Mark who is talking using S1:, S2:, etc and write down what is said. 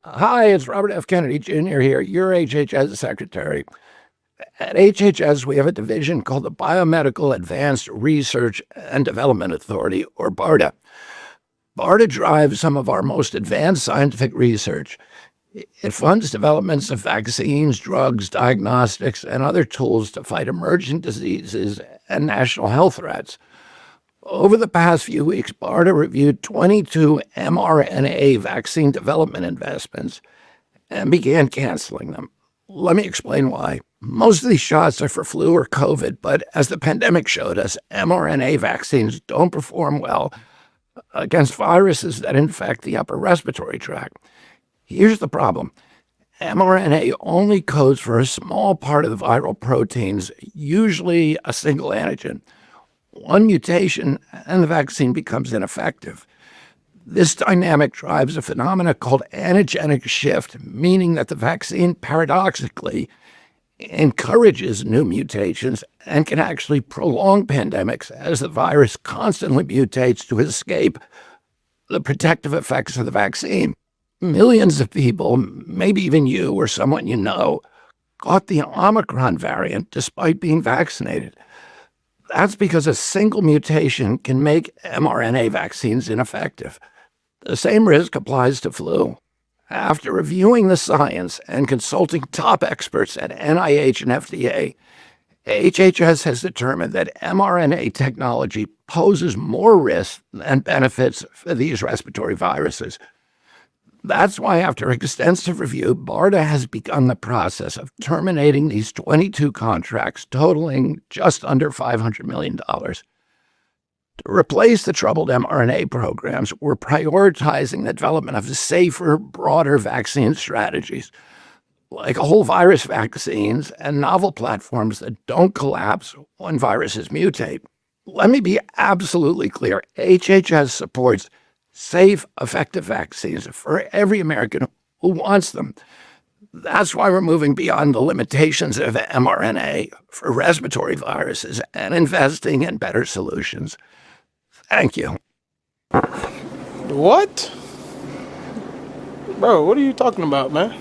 S1: Hi, it's Robert F. Kennedy Jr. here, your HHS secretary. At HHS, we have a division called the Biomedical Advanced Research and Development Authority, or BARDA. BARDA drives some of our most advanced scientific research. It funds developments of vaccines, drugs, diagnostics, and other tools to fight emerging diseases and national health threats. Over the past few weeks, BARDA reviewed 22 mRNA vaccine development investments and began canceling them. Let me explain why. Most of these shots are for flu or COVID, but as the pandemic showed us, mRNA vaccines don't perform well against viruses that infect the upper respiratory tract. Here's the problem. mRNA only codes for a small part of the viral proteins, usually a single antigen. One mutation and the vaccine becomes ineffective. This dynamic drives a phenomenon called antigenic shift, meaning that the vaccine paradoxically encourages new mutations and can actually prolong pandemics as the virus constantly mutates to escape the protective effects of the vaccine. Millions of people, maybe even you or someone you know, caught the Omicron variant despite being vaccinated. That's because a single mutation can make mRNA vaccines ineffective. The same risk applies to flu. After reviewing the science and consulting top experts at NIH and FDA, HHS has determined that mRNA technology poses more risks than benefits for these respiratory viruses. That's why, after extensive review, BARDA has begun the process of terminating these 22 contracts totaling just under $500 million. To replace the troubled mRNA programs, we're prioritizing the development of safer, broader vaccine strategies, like whole virus vaccines and novel platforms that don't collapse when viruses mutate. Let me be absolutely clear. HHS supports safe, effective vaccines for every American who wants them. That's why we're moving beyond the limitations of mRNA for respiratory viruses and investing in better solutions. Thank you.
S2: What? Bro, what are you talking about, man?